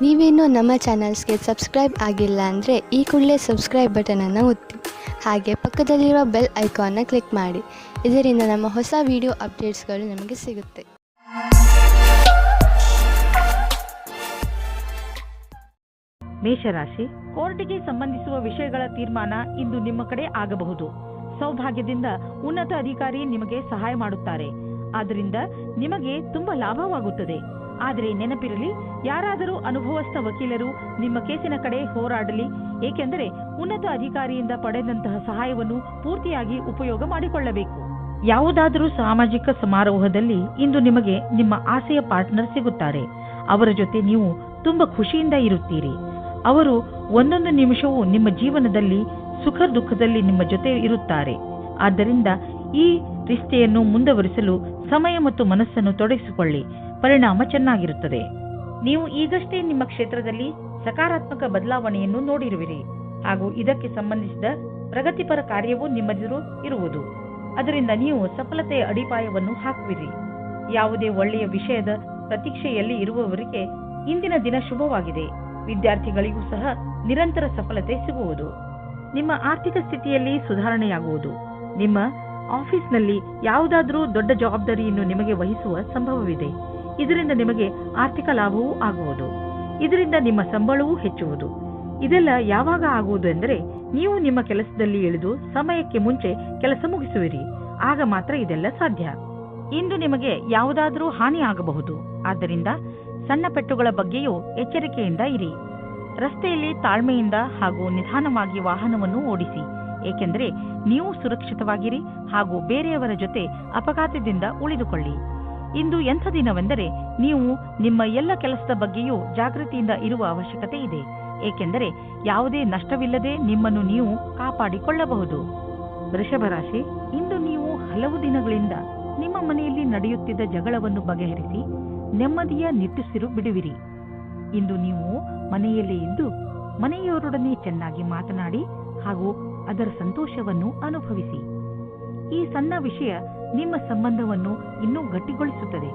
ನೀವೇನೂ ನಮ್ಮ ಚಾನಲ್ಸ್ಗೆ ಸಬ್ಸ್ಕ್ರೈಬ್ ಆಗಿಲ್ಲ ಅಂದರೆ ಈ ಕೂಡಲೇ ಸಬ್ಸ್ಕ್ರೈಬ್ ಬಟನನ್ನು ಒತ್ತಿ, ಹಾಗೆ ಪಕ್ಕದಲ್ಲಿರುವ ಬೆಲ್ ಐಕಾನ್ನ ಕ್ಲಿಕ್ ಮಾಡಿ. ಇದರಿಂದ ನಮ್ಮ ಹೊಸ ವಿಡಿಯೋ ಅಪ್ಡೇಟ್ಸ್ಗಳು ನಿಮಗೆ ಸಿಗುತ್ತೆ. ಮೇಷರಾಶಿ, ಕೋರ್ಟಿಗೆ ಸಂಬಂಧಿಸುವ ವಿಷಯಗಳ ತೀರ್ಮಾನ ಇಂದು ನಿಮ್ಮ ಕಡೆ ಆಗಬಹುದು. ಸೌಭಾಗ್ಯದಿಂದ ಉನ್ನತ ಅಧಿಕಾರಿ ನಿಮಗೆ ಸಹಾಯ ಮಾಡುತ್ತಾರೆ. ಆದ್ದರಿಂದ ನಿಮಗೆ ತುಂಬಾ ಲಾಭವಾಗುತ್ತದೆ. ಆದರೆ ನೆನಪಿರಲಿ, ಯಾರಾದರೂ ಅನುಭವಸ್ಥ ವಕೀಲರು ನಿಮ್ಮ ಕೇಸಿನ ಕಡೆ ಹೋರಾಡಲಿ, ಏಕೆಂದರೆ ಉನ್ನತ ಅಧಿಕಾರಿಯಿಂದ ಪಡೆದಂತಹ ಸಹಾಯವನ್ನು ಪೂರ್ತಿಯಾಗಿ ಉಪಯೋಗ ಮಾಡಿಕೊಳ್ಳಬೇಕು. ಯಾವುದಾದರೂ ಸಾಮಾಜಿಕ ಸಮಾರೋಹದಲ್ಲಿ ಇಂದು ನಿಮಗೆ ನಿಮ್ಮ ಆಸೆಯ ಪಾರ್ಟ್ನರ್ ಸಿಗುತ್ತಾರೆ. ಅವರ ಜೊತೆ ನೀವು ತುಂಬಾ ಖುಷಿಯಿಂದ ಇರುತ್ತೀರಿ. ಅವರು ಒಂದೊಂದು ನಿಮಿಷವೂ ನಿಮ್ಮ ಜೀವನದಲ್ಲಿ ಸುಖ ದುಃಖದಲ್ಲಿ ನಿಮ್ಮ ಜೊತೆ ಇರುತ್ತಾರೆ. ಆದ್ದರಿಂದ ಈ ರಿಶ್ತೆಯನ್ನು ಮುಂದುವರಿಸಲು ಸಮಯ ಮತ್ತು ಮನಸ್ಸನ್ನು ತೊಡಗಿಸಿಕೊಳ್ಳಿ. ಪರಿಣಾಮ ಚೆನ್ನಾಗಿರುತ್ತದೆ. ನೀವು ಈಗಷ್ಟೇ ನಿಮ್ಮ ಕ್ಷೇತ್ರದಲ್ಲಿ ಸಕಾರಾತ್ಮಕ ಬದಲಾವಣೆಯನ್ನು ನೋಡಿರುವಿರಿ ಹಾಗೂ ಇದಕ್ಕೆ ಸಂಬಂಧಿಸಿದ ಪ್ರಗತಿಪರ ಕಾರ್ಯವೂ ನಿಮ್ಮೆದುರು ಇರುವುದು. ಅದರಿಂದ ನೀವು ಸಫಲತೆಯ ಅಡಿಪಾಯವನ್ನು ಹಾಕುವಿರಿ. ಯಾವುದೇ ಒಳ್ಳೆಯ ವಿಷಯದ ಪ್ರತೀಕ್ಷೆಯಲ್ಲಿ ಇರುವವರಿಗೆ ಇಂದಿನ ದಿನ ಶುಭವಾಗಿದೆ. ವಿದ್ಯಾರ್ಥಿಗಳಿಗೂ ಸಹ ನಿರಂತರ ಸಫಲತೆ ಸಿಗುವುದು. ನಿಮ್ಮ ಆರ್ಥಿಕ ಸ್ಥಿತಿಯಲ್ಲಿ ಸುಧಾರಣೆಯಾಗುವುದು. ನಿಮ್ಮ ಆಫೀಸ್ನಲ್ಲಿ ಯಾವುದಾದರೂ ದೊಡ್ಡ ಜವಾಬ್ದಾರಿಯನ್ನು ನಿಮಗೆ ವಹಿಸುವ ಸಂಭವವಿದೆ. ಇದರಿಂದ ನಿಮಗೆ ಆರ್ಥಿಕ ಲಾಭವೂ ಆಗುವುದು. ಇದರಿಂದ ನಿಮ್ಮ ಸಂಬಳವೂ ಹೆಚ್ಚುವುದು. ಇದೆಲ್ಲ ಯಾವಾಗ ಆಗುವುದು ಎಂದರೆ, ನೀವು ನಿಮ್ಮ ಕೆಲಸದಲ್ಲಿ ಇಳಿದು ಸಮಯಕ್ಕೆ ಮುಂಚೆ ಕೆಲಸ ಮುಗಿಸುವಿರಿ. ಆಗ ಮಾತ್ರ ಇದೆಲ್ಲ ಸಾಧ್ಯ. ಇಂದು ನಿಮಗೆ ಯಾವುದಾದರೂ ಹಾನಿ ಆಗಬಹುದು. ಆದ್ದರಿಂದ ಸಣ್ಣ ಪೆಟ್ಟುಗಳ ಬಗ್ಗೆಯೂ ಎಚ್ಚರಿಕೆಯಿಂದ ಇರಿ. ರಸ್ತೆಯಲ್ಲಿ ತಾಳ್ಮೆಯಿಂದ ಹಾಗೂ ನಿಧಾನವಾಗಿ ವಾಹನವನ್ನು ಓಡಿಸಿ, ಏಕೆಂದರೆ ನೀವು ಸುರಕ್ಷಿತವಾಗಿರಿ ಹಾಗೂ ಬೇರೆಯವರ ಜೊತೆ ಅಪಘಾತದಿಂದ ಉಳಿದುಕೊಳ್ಳಿ. ಇಂದು ಎಂಥ ದಿನವೆಂದರೆ, ನೀವು ನಿಮ್ಮ ಎಲ್ಲ ಕೆಲಸದ ಬಗ್ಗೆಯೂ ಜಾಗೃತಿಯಿಂದ ಇರುವ ಅವಶ್ಯಕತೆ ಇದೆ, ಏಕೆಂದರೆ ಯಾವುದೇ ನಷ್ಟವಿಲ್ಲದೆ ನಿಮ್ಮನ್ನು ನೀವು ಕಾಪಾಡಿಕೊಳ್ಳಬಹುದು. ವೃಷಭ ರಾಶಿ, ಇಂದು ನೀವು ಹಲವು ದಿನಗಳಿಂದ ನಿಮ್ಮ ಮನೆಯಲ್ಲಿ ನಡೆಯುತ್ತಿದ್ದ ಜಗಳವನ್ನು ಬಗೆಹರಿಸಿ ನೆಮ್ಮದಿಯ ನಿಟ್ಟುಸಿರು ಬಿಡುವಿರಿ. ಇಂದು ನೀವು ಮನೆಯಲ್ಲೇ ಇದ್ದು ಮನೆಯವರೊಡನೆ ಚೆನ್ನಾಗಿ ಮಾತನಾಡಿ ಹಾಗೂ ಅದರ ಸಂತೋಷವನ್ನು ಅನುಭವಿಸಿ. ಈ ಸಣ್ಣ ವಿಷಯ ನಿಮ್ಮ ಸಂಬಂಧವನ್ನು ಇನ್ನೂ ಗಟ್ಟಿಗೊಳಿಸುತ್ತದೆ.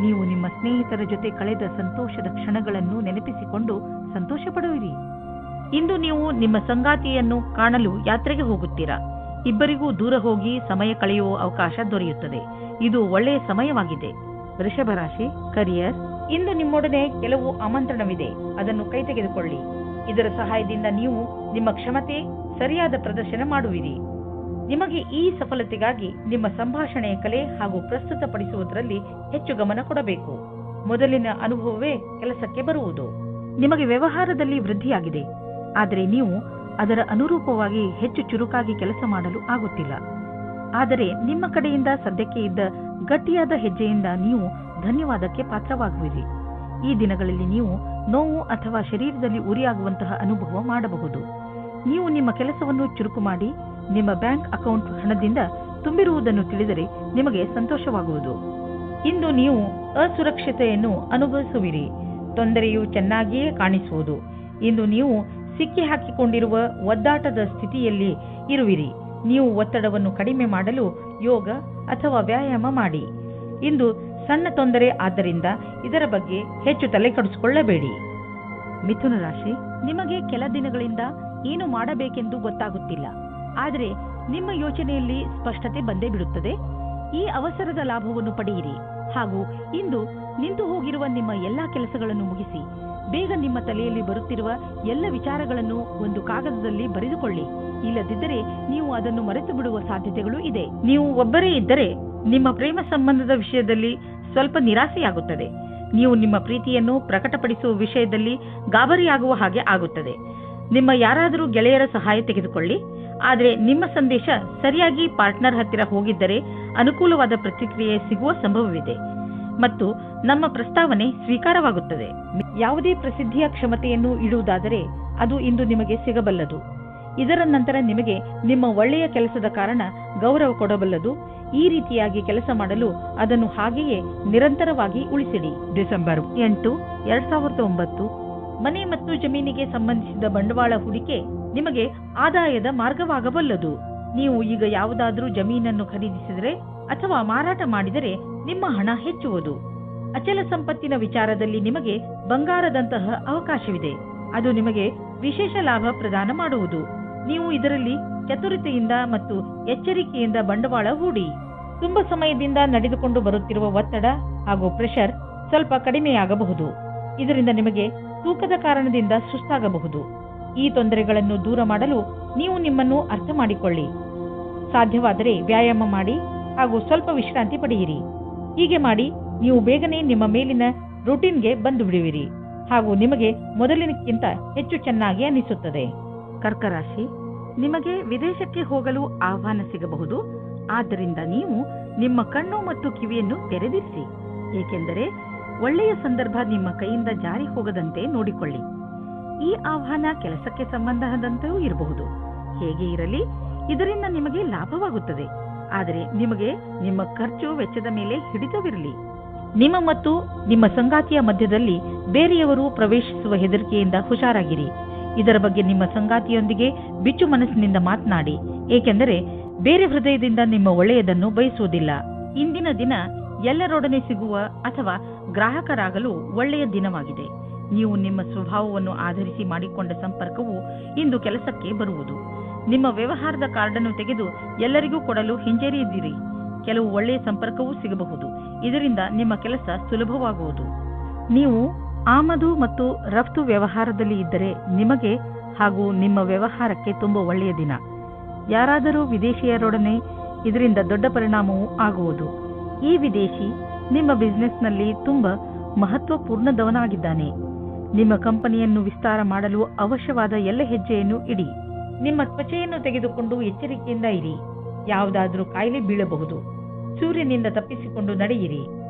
ನೀವು ನಿಮ್ಮ ಸ್ನೇಹಿತರ ಜೊತೆ ಕಳೆದ ಸಂತೋಷದ ಕ್ಷಣಗಳನ್ನು ನೆನಪಿಸಿಕೊಂಡು ಸಂತೋಷ ಪಡುವಿರಿ. ಇಂದು ನೀವು ನಿಮ್ಮ ಸಂಗಾತಿಯನ್ನು ಕಾಣಲು ಯಾತ್ರೆಗೆ ಹೋಗುತ್ತೀರಾ. ಇಬ್ಬರಿಗೂ ದೂರ ಹೋಗಿ ಸಮಯ ಕಳೆಯುವ ಅವಕಾಶ ದೊರೆಯುತ್ತದೆ. ಇದು ಒಳ್ಳೆಯ ಸಮಯವಾಗಿದೆ. ವೃಷಭ ರಾಶಿ, ಕರಿಯರ್, ಇಂದು ನಿಮ್ಮೊಡನೆ ಕೆಲವು ಆಮಂತ್ರಣವಿದೆ. ಅದನ್ನು ಕೈತೆಗೆದುಕೊಳ್ಳಿ. ಇದರ ಸಹಾಯದಿಂದ ನೀವು ನಿಮ್ಮ ಕ್ಷಮತೆ ಸರಿಯಾದ ಪ್ರದರ್ಶನ ಮಾಡುವಿರಿ. ನಿಮಗೆ ಈ ಸಫಲತೆಗಾಗಿ ನಿಮ್ಮ ಸಂಭಾಷಣೆಯ ಕಲೆ ಹಾಗೂ ಪ್ರಸ್ತುತಪಡಿಸುವುದರಲ್ಲಿ ಹೆಚ್ಚು ಗಮನ ಕೊಡಬೇಕು. ಮೊದಲಿನ ಅನುಭವವೇ ಕೆಲಸಕ್ಕೆ ಬರುವುದು. ನಿಮಗೆ ವ್ಯವಹಾರದಲ್ಲಿ ವೃದ್ಧಿಯಾಗಿದೆ, ಆದರೆ ನೀವು ಅದರ ಅನುರೂಪವಾಗಿ ಹೆಚ್ಚು ಚುರುಕಾಗಿ ಕೆಲಸ ಮಾಡಲು ಆಗುತ್ತಿಲ್ಲ. ಆದರೆ ನಿಮ್ಮ ಕಡೆಯಿಂದ ಸದ್ಯಕ್ಕೆ ಇದ್ದ ಗಟ್ಟಿಯಾದ ಹೆಜ್ಜೆಯಿಂದ ನೀವು ಧನ್ಯವಾದಕ್ಕೆ ಪಾತ್ರವಾಗುವಿರಿ. ಈ ದಿನಗಳಲ್ಲಿ ನೀವು ನೋವು ಅಥವಾ ಶರೀರದಲ್ಲಿ ಉರಿಯಾಗುವಂತಹ ಅನುಭವ ಮಾಡಬಹುದು. ನೀವು ನಿಮ್ಮ ಕೆಲಸವನ್ನು ಚುರುಕು ಮಾಡಿ ನಿಮ್ಮ ಬ್ಯಾಂಕ್ ಅಕೌಂಟ್ ಹಣದಿಂದ ತುಂಬಿರುವುದನ್ನು ತಿಳಿದರೆ ನಿಮಗೆ ಸಂತೋಷವಾಗುವುದು. ಇಂದು ನೀವು ಅಸುರಕ್ಷತೆಯನ್ನು ಅನುಭವಿಸುವಿರಿ. ತೊಂದರೆಯು ಚೆನ್ನಾಗಿಯೇ ಕಾಣಿಸುವುದು. ಇಂದು ನೀವು ಸಿಕ್ಕಿ ಹಾಕಿಕೊಂಡಿರುವ ಒದ್ದಾಟದ ಸ್ಥಿತಿಯಲ್ಲಿ ಇರುವಿರಿ. ನೀವು ಒತ್ತಡವನ್ನು ಕಡಿಮೆ ಮಾಡಲು ಯೋಗ ಅಥವಾ ವ್ಯಾಯಾಮ ಮಾಡಿ. ಇಂದು ಸಣ್ಣ ತೊಂದರೆ, ಆದ್ದರಿಂದ ಇದರ ಬಗ್ಗೆ ಹೆಚ್ಚು ತಲೆ ಕೆಡಿಸಿಕೊಳ್ಳಬೇಡಿ. ಮಿಥುನ ರಾಶಿ, ನಿಮಗೆ ಕೆಲ ದಿನಗಳಿಂದ ಏನು ಮಾಡಬೇಕೆಂದು ಗೊತ್ತಾಗುತ್ತಿಲ್ಲ. ಆದರೆ ನಿಮ್ಮ ಯೋಚನೆಯಲ್ಲಿ ಸ್ಪಷ್ಟತೆ ಬಂದೇ ಬಿಡುತ್ತದೆ. ಈ ಅವಸರದ ಲಾಭವನ್ನು ಪಡೆಯಿರಿ ಹಾಗೂ ಇಂದು ನಿಂತು ಹೋಗಿರುವ ನಿಮ್ಮ ಎಲ್ಲಾ ಕೆಲಸಗಳನ್ನು ಮುಗಿಸಿ. ಬೇಗ ನಿಮ್ಮ ತಲೆಯಲ್ಲಿ ಬರುತ್ತಿರುವ ಎಲ್ಲ ವಿಚಾರಗಳನ್ನು ಒಂದು ಕಾಗದದಲ್ಲಿ ಬರೆದುಕೊಳ್ಳಿ. ಇಲ್ಲದಿದ್ದರೆ ನೀವು ಅದನ್ನು ಮರೆತು ಬಿಡುವ ಸಾಧ್ಯತೆಗಳು ಇದೆ. ನೀವು ಒಬ್ಬರೇ ಇದ್ದರೆ ನಿಮ್ಮ ಪ್ರೇಮ ಸಂಬಂಧದ ವಿಷಯದಲ್ಲಿ ಸ್ವಲ್ಪ ನಿರಾಸೆಯಾಗುತ್ತದೆ. ನೀವು ನಿಮ್ಮ ಪ್ರೀತಿಯನ್ನು ಪ್ರಕಟಪಡಿಸುವ ವಿಷಯದಲ್ಲಿ ಗಾಬರಿಯಾಗುವ ಹಾಗೆ ಆಗುತ್ತದೆ. ನಿಮ್ಮ ಯಾರಾದರೂ ಗೆಳೆಯರ ಸಹಾಯ ತೆಗೆದುಕೊಳ್ಳಿ. ಆದರೆ ನಿಮ್ಮ ಸಂದೇಶ ಸರಿಯಾಗಿ ಪಾರ್ಟ್ನರ್ ಹತ್ತಿರ ಹೋಗಿದ್ದರೆ ಅನುಕೂಲವಾದ ಪ್ರತಿಕ್ರಿಯೆ ಸಿಗುವ ಸಂಭವವಿದೆ ಮತ್ತು ನಮ್ಮ ಪ್ರಸ್ತಾವನೆ ಸ್ವೀಕಾರವಾಗುತ್ತದೆ. ಯಾವುದೇ ಪ್ರಸಿದ್ಧಿಯ ಕ್ಷಮತೆಯನ್ನು ಇಡುವುದಾದರೆ ಅದು ಇಂದು ನಿಮಗೆ ಸಿಗಬಲ್ಲದು. ಇದರ ನಂತರ ನಿಮಗೆ ನಿಮ್ಮ ಒಳ್ಳೆಯ ಕೆಲಸದ ಕಾರಣ ಗೌರವ ಕೊಡಬಲ್ಲದು. ಈ ರೀತಿಯಾಗಿ ಕೆಲಸ ಮಾಡಲು ಅದನ್ನು ಹಾಗೆಯೇ ನಿರಂತರವಾಗಿ ಉಳಿಸಿಡಿ. ಡಿಸೆಂಬರ್ 8, 2009, ಮನೆ ಮತ್ತು ಜಮೀನಿಗೆ ಸಂಬಂಧಿಸಿದ ಬಂಡವಾಳ ಹೂಡಿಕೆ ನಿಮಗೆ ಆದಾಯದ ಮಾರ್ಗವಾಗಬಲ್ಲದು. ನೀವು ಈಗ ಯಾವುದಾದರೂ ಜಮೀನನ್ನು ಖರೀದಿಸಿದರೆ ಅಥವಾ ಮಾರಾಟ ಮಾಡಿದರೆ ನಿಮ್ಮ ಹಣ ಹೆಚ್ಚುವುದು. ಅಚಲ ಸಂಪತ್ತಿನ ವಿಚಾರದಲ್ಲಿ ನಿಮಗೆ ಬಂಗಾರದಂತಹ ಅವಕಾಶವಿದೆ. ಅದು ನಿಮಗೆ ವಿಶೇಷ ಲಾಭ ಪ್ರದಾನ ಮಾಡುವುದು. ನೀವು ಇದರಲ್ಲಿ ಚತುರತೆಯಿಂದ ಮತ್ತು ಎಚ್ಚರಿಕೆಯಿಂದ ಬಂಡವಾಳ ಹೂಡಿ. ತುಂಬಾ ಸಮಯದಿಂದ ನಡೆದುಕೊಂಡು ಬರುತ್ತಿರುವ ಒತ್ತಡ ಹಾಗೂ ಪ್ರೆಷರ್ ಸ್ವಲ್ಪ ಕಡಿಮೆಯಾಗಬಹುದು. ಇದರಿಂದ ನಿಮಗೆ ತೂಕದ ಕಾರಣದಿಂದ ಸುಸ್ತಾಗಬಹುದು. ಈ ತೊಂದರೆಗಳನ್ನು ದೂರ ಮಾಡಲು ನೀವು ನಿಮ್ಮನ್ನು ಅರ್ಥ ಮಾಡಿಕೊಳ್ಳಿ. ಸಾಧ್ಯವಾದರೆ ವ್ಯಾಯಾಮ ಮಾಡಿ ಹಾಗೂ ಸ್ವಲ್ಪ ವಿಶ್ರಾಂತಿ ಪಡೆಯಿರಿ. ಹೀಗೆ ಮಾಡಿ ನೀವು ಬೇಗನೆ ನಿಮ್ಮ ಮೇಲಿನ ರೂಟೀನ್ಗೆ ಬಂದು ಬಿಡುವಿರಿ ಹಾಗೂ ನಿಮಗೆ ಮೊದಲಿನಕ್ಕಿಂತ ಹೆಚ್ಚು ಚೆನ್ನಾಗಿ ಅನಿಸುತ್ತದೆ. ಕರ್ಕ ರಾಶಿ, ನಿಮಗೆ ವಿದೇಶಕ್ಕೆ ಹೋಗಲು ಆಹ್ವಾನ ಸಿಗಬಹುದು. ಆದ್ದರಿಂದ ನೀವು ನಿಮ್ಮ ಕಣ್ಣು ಮತ್ತು ಕಿವಿಯನ್ನು ತೆರೆದಿರಿಸಿ, ಏಕೆಂದರೆ ಒಳ್ಳೆಯ ಸಂದರ್ಭ ನಿಮ್ಮ ಕೈಯಿಂದ ಜಾರಿ ಹೋಗದಂತೆ ನೋಡಿಕೊಳ್ಳಿ. ಈ ಆಹ್ವಾನ ಕೆಲಸಕ್ಕೆ ಸಂಬಂಧದಂತೆಯೂ ಇರಬಹುದು. ಹೇಗೆ ಇರಲಿ, ಇದರಿಂದ ನಿಮಗೆ ಲಾಭವಾಗುತ್ತದೆ. ಆದರೆ ನಿಮಗೆ ನಿಮ್ಮ ಖರ್ಚು ವೆಚ್ಚದ ಮೇಲೆ ಹಿಡಿತವಿರಲಿ. ನಿಮ್ಮ ಮತ್ತು ನಿಮ್ಮ ಸಂಗಾತಿಯ ಮಧ್ಯದಲ್ಲಿ ಬೇರೆಯವರು ಪ್ರವೇಶಿಸುವ ಹೆದರಿಕೆಯಿಂದ ಹುಷಾರಾಗಿರಿ. ಇದರ ಬಗ್ಗೆ ನಿಮ್ಮ ಸಂಗಾತಿಯೊಂದಿಗೆ ಬಿಚ್ಚು ಮನಸ್ಸಿನಿಂದ ಮಾತನಾಡಿ, ಏಕೆಂದರೆ ಬೇರೆ ಹೃದಯದಿಂದ ನಿಮ್ಮ ಒಳ್ಳೆಯದನ್ನು ಬಯಸುವುದಿಲ್ಲ. ಇಂದಿನ ದಿನ ಎಲ್ಲರೊಡನೆ ಸಿಗುವ ಅಥವಾ ಗ್ರಾಹಕರಾಗಲು ಒಳ್ಳೆಯ ದಿನವಾಗಿದೆ. ನೀವು ನಿಮ್ಮ ಸ್ವಭಾವವನ್ನು ಆಧರಿಸಿ ಮಾಡಿಕೊಂಡ ಸಂಪರ್ಕವು ಇಂದು ಕೆಲಸಕ್ಕೆ ಬರುವುದು. ನಿಮ್ಮ ವ್ಯವಹಾರದ ಕಾರ್ಡನ್ನು ತೆಗೆದು ಎಲ್ಲರಿಗೂ ಕೊಡಲು ಹಿಂಜರಿಯದಿರಿ. ಕೆಲವು ಒಳ್ಳೆಯ ಸಂಪರ್ಕವೂ ಸಿಗಬಹುದು. ಇದರಿಂದ ನಿಮ್ಮ ಕೆಲಸ ಸುಲಭವಾಗುವುದು. ನೀವು ಆಮದು ಮತ್ತು ರಫ್ತು ವ್ಯವಹಾರದಲ್ಲಿ ಇದ್ದರೆ ನಿಮಗೆ ಹಾಗೂ ನಿಮ್ಮ ವ್ಯವಹಾರಕ್ಕೆ ತುಂಬಾ ಒಳ್ಳೆಯ ದಿನ. ಯಾರಾದರೂ ವಿದೇಶಿಯರೊಡನೆ ಇದರಿಂದ ದೊಡ್ಡ ಪರಿಣಾಮವೂ ಆಗುವುದು. ಈ ವಿದೇಶಿ ನಿಮ್ಮ ಬಿಸಿನೆಸ್ನಲ್ಲಿ ತುಂಬಾ ಮಹತ್ವಪೂರ್ಣದವನಾಗಿದ್ದಾನೆ. ನಿಮ್ಮ ಕಂಪನಿಯನ್ನು ವಿಸ್ತಾರ ಮಾಡಲು ಅವಶ್ಯವಾದ ಎಲ್ಲ ಹೆಜ್ಜೆಯನ್ನು ಇಡಿ. ನಿಮ್ಮ ತ್ವಚೆಯನ್ನು ತೆಗೆದುಕೊಂಡು ಎಚ್ಚರಿಕೆಯಿಂದ ಇರಿ. ಯಾವುದಾದರೂ ಕಾಯಿಲೆ ಬೀಳಬಹುದು. ಸೂರ್ಯನಿಂದ ತಪ್ಪಿಸಿಕೊಂಡು ನಡೆಯಿರಿ.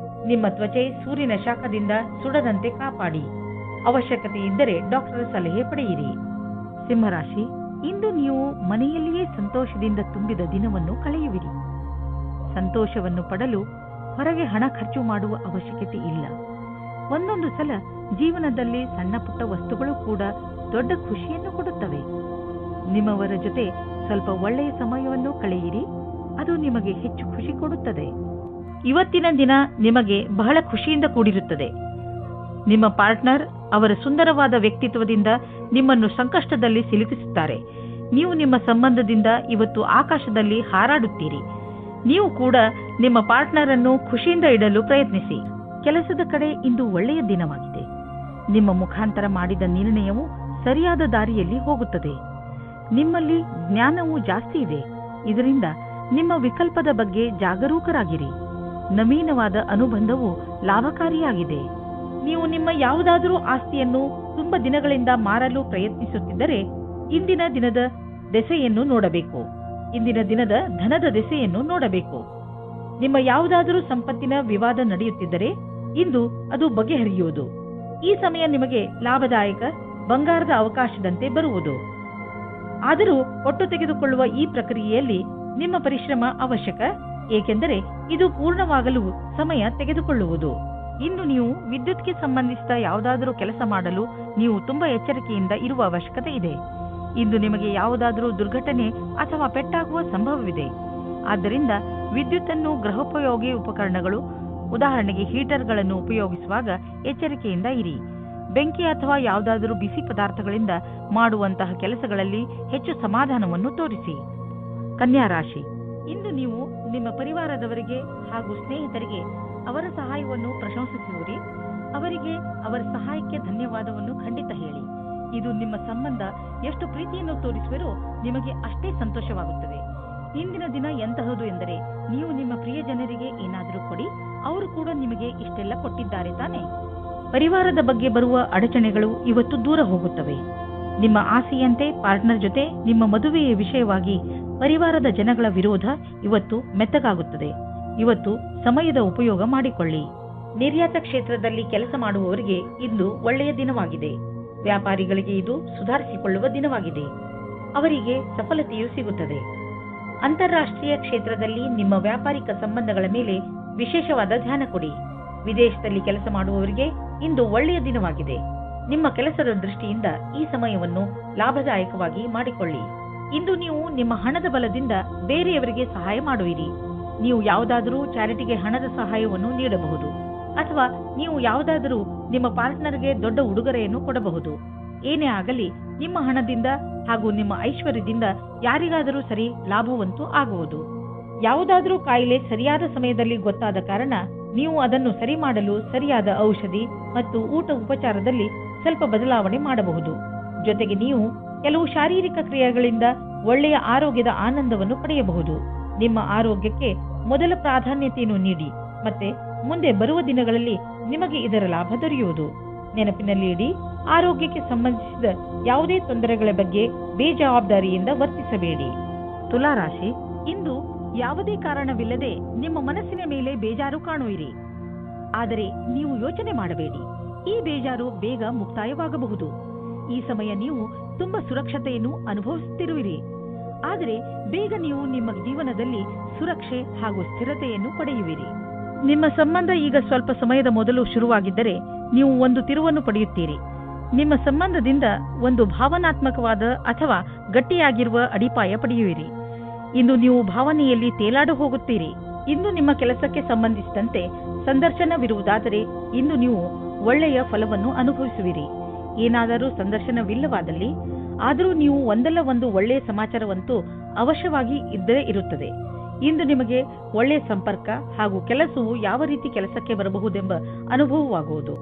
ನಿಮ್ಮ ತ್ವಚೆ ಸೂರ್ಯನ ಶಾಖದಿಂದ ಸುಡದಂತೆ ಕಾಪಾಡಿ. ಅವಶ್ಯಕತೆ ಇದ್ದರೆ ಡಾಕ್ಟರ್ ಸಲಹೆ ಪಡೆಯಿರಿ. ಸಿಂಹರಾಶಿ, ಇಂದು ನೀವು ಮನೆಯಲ್ಲಿಯೇ ಸಂತೋಷದಿಂದ ತುಂಬಿದ ದಿನವನ್ನು ಕಳೆಯುವಿರಿ. ಸಂತೋಷವನ್ನು ಪಡಲು ಹೊರಗೆ ಹಣ ಖರ್ಚು ಮಾಡುವ ಅವಶ್ಯಕತೆ ಇಲ್ಲ. ಒಂದೊಂದು ಸಲ ಜೀವನದಲ್ಲಿ ಸಣ್ಣ ಪುಟ್ಟ ವಸ್ತುಗಳು ಕೂಡ ದೊಡ್ಡ ಖುಷಿಯನ್ನು ಕೊಡುತ್ತವೆ. ನಿಮ್ಮವರ ಜೊತೆ ಸ್ವಲ್ಪ ಒಳ್ಳೆಯ ಸಮಯವನ್ನು ಕಳೆಯಿರಿ. ಅದು ನಿಮಗೆ ಹೆಚ್ಚು ಖುಷಿ ಕೊಡುತ್ತದೆ. ಇವತ್ತಿನ ದಿನ ನಿಮಗೆ ಬಹಳ ಖುಷಿಯಿಂದ ಕೂಡಿರುತ್ತದೆ. ನಿಮ್ಮ ಪಾರ್ಟ್ನರ್ ಅವರ ಸುಂದರವಾದ ವ್ಯಕ್ತಿತ್ವದಿಂದ ನಿಮ್ಮನ್ನು ಸಂಕಷ್ಟದಲ್ಲಿ ಸಿಲುಕಿಸುತ್ತಾರೆ. ನೀವು ನಿಮ್ಮ ಸಂಬಂಧದಿಂದ ಇವತ್ತು ಆಕಾಶದಲ್ಲಿ ಹಾರಾಡುತ್ತೀರಿ. ನೀವು ಕೂಡ ನಿಮ್ಮ ಪಾರ್ಟ್ನರ್ ಅನ್ನು ಖುಷಿಯಿಂದ ಇಡಲು ಪ್ರಯತ್ನಿಸಿ. ಕೆಲಸದ ಕಡೆ ಇಂದು ಒಳ್ಳೆಯ ದಿನವಾಗಿದೆ. ನಿಮ್ಮ ಮುಖಾಂತರ ಮಾಡಿದ ನಿರ್ಣಯವು ಸರಿಯಾದ ದಾರಿಯಲ್ಲಿ ಹೋಗುತ್ತದೆ. ನಿಮ್ಮಲ್ಲಿ ಜ್ಞಾನವೂ ಜಾಸ್ತಿ ಇದೆ. ಇದರಿಂದ ನಿಮ್ಮ ವಿಕಲ್ಪದ ಬಗ್ಗೆ ಜಾಗರೂಕರಾಗಿರಿ. ನವೀನವಾದ ಅನುಬಂಧವು ಲಾಭಕಾರಿಯಾಗಿದೆ. ನೀವು ನಿಮ್ಮ ಯಾವುದಾದರೂ ಆಸ್ತಿಯನ್ನು ತುಂಬಾ ದಿನಗಳಿಂದ ಮಾರಲು ಪ್ರಯತ್ನಿಸುತ್ತಿದ್ದರೆ ಇಂದಿನ ದಿನದ ದೆಸೆಯನ್ನು ನೋಡಬೇಕು. ಇಂದಿನ ದಿನದ ಧನದ ದೆಸೆಯನ್ನು ನೋಡಬೇಕು. ನಿಮ್ಮ ಯಾವುದಾದರೂ ಸಂಪತ್ತಿನ ವಿವಾದ ನಡೆಯುತ್ತಿದ್ದರೆ ಇಂದು ಅದು ಬಗೆಹರಿಯುವುದು. ಈ ಸಮಯ ನಿಮಗೆ ಲಾಭದಾಯಕ ಬಂಗಾರದ ಅವಕಾಶದಂತೆ ಬರುವುದು. ಆದರೂ ಒಟ್ಟು ತೆಗೆದುಕೊಳ್ಳುವ ಈ ಪ್ರಕ್ರಿಯೆಯಲ್ಲಿ ನಿಮ್ಮ ಪರಿಶ್ರಮ ಅವಶ್ಯಕ, ಏಕೆಂದರೆ ಇದು ಪೂರ್ಣವಾಗಲು ಸಮಯ ತೆಗೆದುಕೊಳ್ಳುವುದು. ಇಂದು ನೀವು ವಿದ್ಯುತ್ಗೆ ಸಂಬಂಧಿಸಿದ ಯಾವುದಾದರೂ ಕೆಲಸ ಮಾಡಲು ನೀವು ತುಂಬಾ ಎಚ್ಚರಿಕೆಯಿಂದ ಇರುವ ಅವಶ್ಯಕತೆ ಇದೆ. ಇಂದು ನಿಮಗೆ ಯಾವುದಾದರೂ ದುರ್ಘಟನೆ ಅಥವಾ ಪೆಟ್ಟಾಗುವ ಸಂಭವವಿದೆ. ಆದ್ದರಿಂದ ವಿದ್ಯುತ್ತನ್ನು ಗೃಹೋಪಯೋಗಿ ಉಪಕರಣಗಳು, ಉದಾಹರಣೆಗೆ ಹೀಟರ್ಗಳನ್ನು ಉಪಯೋಗಿಸುವಾಗ ಎಚ್ಚರಿಕೆಯಿಂದ ಇರಿ. ಬೆಂಕಿ ಅಥವಾ ಯಾವುದಾದರೂ ಬಿಸಿ ಪದಾರ್ಥಗಳಿಂದ ಮಾಡುವಂತಹ ಕೆಲಸಗಳಲ್ಲಿ ಹೆಚ್ಚು ಸಮಾಧಾನವನ್ನು ತೋರಿಸಿ. ಕನ್ಯಾ ರಾಶಿ, ಇಂದು ನೀವು ನಿಮ್ಮ ಪರಿವಾರದವರಿಗೆ ಹಾಗೂ ಸ್ನೇಹಿತರಿಗೆ ಅವರ ಸಹಾಯವನ್ನು ಪ್ರಶಂಸಿಸುವಿರಿ. ಅವರಿಗೆ ಅವರ ಸಹಾಯಕ್ಕೆ ಧನ್ಯವಾದವನ್ನು ಖಂಡಿತ ಹೇಳಿ. ಇದು ನಿಮ್ಮ ಸಂಬಂಧ ಎಷ್ಟು ಪ್ರೀತಿಯನ್ನು ತೋರಿಸುವಿರೋ ನಿಮಗೆ ಅಷ್ಟೇ ಸಂತೋಷವಾಗುತ್ತದೆ. ಇಂದಿನ ದಿನ ಎಂತಹದು ಎಂದರೆ ನೀವು ನಿಮ್ಮ ಪ್ರಿಯ ಜನರಿಗೆ ಏನಾದರೂ ಕೊಡಿ, ಅವರು ಕೂಡ ನಿಮಗೆ ಇಷ್ಟೆಲ್ಲ ಕೊಟ್ಟಿದ್ದಾರೆ ತಾನೆ. ಪರಿವಾರದ ಬಗ್ಗೆ ಬರುವ ಅಡಚಣೆಗಳು ಇವತ್ತು ದೂರ ಹೋಗುತ್ತವೆ. ನಿಮ್ಮ ಆಸೆಯಂತೆ ಪಾರ್ಟ್ನರ್ ಜೊತೆ ನಿಮ್ಮ ಮದುವೆಯ ವಿಷಯವಾಗಿ ಪರಿವಾರದ ಜನಗಳ ವಿರೋಧ ಇವತ್ತು ಮೆತ್ತಗಾಗುತ್ತದೆ. ಇವತ್ತು ಸಮಯದ ಉಪಯೋಗ ಮಾಡಿಕೊಳ್ಳಿ. ನಿರ್ಯಾತ ಕ್ಷೇತ್ರದಲ್ಲಿ ಕೆಲಸ ಮಾಡುವವರಿಗೆ ಇಂದು ಒಳ್ಳೆಯ ದಿನವಾಗಿದೆ. ವ್ಯಾಪಾರಿಗಳಿಗೆ ಇದು ಸುಧಾರಿಸಿಕೊಳ್ಳುವ ದಿನವಾಗಿದೆ. ಅವರಿಗೆ ಸಫಲತೆಯೂ ಸಿಗುತ್ತದೆ. ಅಂತಾರಾಷ್ಟ್ರೀಯ ಕ್ಷೇತ್ರದಲ್ಲಿ ನಿಮ್ಮ ವ್ಯಾಪಾರಿಕ ಸಂಬಂಧಗಳ ಮೇಲೆ ವಿಶೇಷವಾದ ಧ್ಯಾನ ಕೊಡಿ. ವಿದೇಶದಲ್ಲಿ ಕೆಲಸ ಮಾಡುವವರಿಗೆ ಇಂದು ಒಳ್ಳೆಯ ದಿನವಾಗಿದೆ. ನಿಮ್ಮ ಕೆಲಸದ ದೃಷ್ಟಿಯಿಂದ ಈ ಸಮಯವನ್ನು ಲಾಭದಾಯಕವಾಗಿ ಮಾಡಿಕೊಳ್ಳಿ. ಇಂದು ನೀವು ನಿಮ್ಮ ಹಣದ ಬಲದಿಂದ ಬೇರೆಯವರಿಗೆ ಸಹಾಯ ಮಾಡುವಿರಿ. ನೀವು ಯಾವುದಾದರೂ ಚಾರಿಟಿಗೆ ಹಣದ ಸಹಾಯವನ್ನು ನೀಡಬಹುದು. ಅಥವಾ ನೀವು ಯಾವುದಾದರೂ ನಿಮ್ಮ ಪಾರ್ಟ್ನರ್ಗೆ ದೊಡ್ಡ ಉಡುಗೊರೆಯನ್ನು ಕೊಡಬಹುದು. ಏನೇ ಆಗಲಿ ನಿಮ್ಮ ಹಣದಿಂದ ಹಾಗೂ ನಿಮ್ಮ ಐಶ್ವರ್ಯದಿಂದ ಯಾರಿಗಾದರೂ ಸರಿ ಲಾಭವಂತೂ ಆಗುವುದು. ಯಾವುದಾದರೂ ಕಾಯಿಲೆ ಸರಿಯಾದ ಸಮಯದಲ್ಲಿ ಗೊತ್ತಾದ ಕಾರಣ ನೀವು ಅದನ್ನು ಸರಿ ಮಾಡಲು ಸರಿಯಾದ ಔಷಧಿ ಮತ್ತು ಊಟ ಉಪಚಾರದಲ್ಲಿ ಸ್ವಲ್ಪ ಬದಲಾವಣೆ ಮಾಡಬಹುದು. ಜೊತೆಗೆ ನೀವು ಕೆಲವು ಶಾರೀರಿಕ ಕ್ರಿಯೆಗಳಿಂದ ಒಳ್ಳೆಯ ಆರೋಗ್ಯದ ಆನಂದವನ್ನು ಪಡೆಯಬಹುದು. ನಿಮ್ಮ ಆರೋಗ್ಯಕ್ಕೆ ಮೊದಲ ಪ್ರಾಧಾನ್ಯತೆಯನ್ನು ನೀಡಿ ಮತ್ತೆ ಮುಂದೆ ಬರುವ ದಿನಗಳಲ್ಲಿ ನಿಮಗೆ ಇದರ ಲಾಭ ದೊರೆಯುವುದು. ನೆನಪಿನಲ್ಲಿ ಇಡಿ, ಆರೋಗ್ಯಕ್ಕೆ ಸಂಬಂಧಿಸಿದ ಯಾವುದೇ ತೊಂದರೆಗಳ ಬಗ್ಗೆ ಬೇಜವಾಬ್ದಾರಿಯಿಂದ ವರ್ತಿಸಬೇಡಿ. ತುಲಾರಾಶಿ, ಇಂದು ಯಾವುದೇ ಕಾರಣವಿಲ್ಲದೆ ನಿಮ್ಮ ಮನಸ್ಸಿನ ಮೇಲೆ ಬೇಜಾರು ಕಾಣುವಿರಿ. ಆದರೆ ನೀವು ಯೋಚನೆ ಮಾಡಬೇಡಿ, ಈ ಬೇಜಾರು ಬೇಗ ಮುಕ್ತಾಯವಾಗಬಹುದು. ಈ ಸಮಯ ನೀವು ತುಂಬಾ ಸುರಕ್ಷತೆಯನ್ನು ಅನುಭವಿಸುತ್ತಿರುವಿರಿ. ಆದರೆ ಬೇಗ ನೀವು ನಿಮ್ಮ ಜೀವನದಲ್ಲಿ ಸುರಕ್ಷೆ ಹಾಗೂ ಸ್ಥಿರತೆಯನ್ನು ಪಡೆಯುವಿರಿ. ನಿಮ್ಮ ಸಂಬಂಧ ಈಗ ಸ್ವಲ್ಪ ಸಮಯದ ಮೊದಲು ಶುರುವಾಗಿದ್ದರೆ ನೀವು ಒಂದು ತಿರುವನ್ನು ಪಡೆಯುತ್ತೀರಿ. ನಿಮ್ಮ ಸಂಬಂಧದಿಂದ ಒಂದು ಭಾವನಾತ್ಮಕವಾದ ಅಥವಾ ಗಟ್ಟಿಯಾಗಿರುವ ಅಡಿಪಾಯ ಪಡೆಯುವಿರಿ. ಇಂದು ನೀವು ಭಾವನೆಯಲ್ಲಿ ತೇಲಾಡು ಹೋಗುತ್ತೀರಿ. ಇಂದು ನಿಮ್ಮ ಕೆಲಸಕ್ಕೆ ಸಂಬಂಧಿಸಿದಂತೆ ಸಂದರ್ಶನವಿರುವುದಾದರೆ ಇಂದು ನೀವು ಒಳ್ಳೆಯ ಫಲವನ್ನು ಅನುಭವಿಸುವಿರಿ. ಏನಾದರೂ ಸಂದರ್ಶನವಿಲ್ಲವಾದಲ್ಲಿ ಆದರೂ ನೀವು ಒಂದಲ್ಲ ಒಂದು ಒಳ್ಳೆಯ ಸಮಾಚಾರವಂತೂ ಅವಶ್ಯವಾಗಿ ಇದ್ದೇ ಇರುತ್ತದೆ. ಇಂದು ನಿಮಗೆ ಒಳ್ಳೆಯ ಸಂಪರ್ಕ ಹಾಗೂ ಕೆಲಸವು ಯಾವ ರೀತಿ ಕೆಲಸಕ್ಕೆ ಬರಬಹುದೆಂಬ ಅನುಭವವಾಗುವುದು.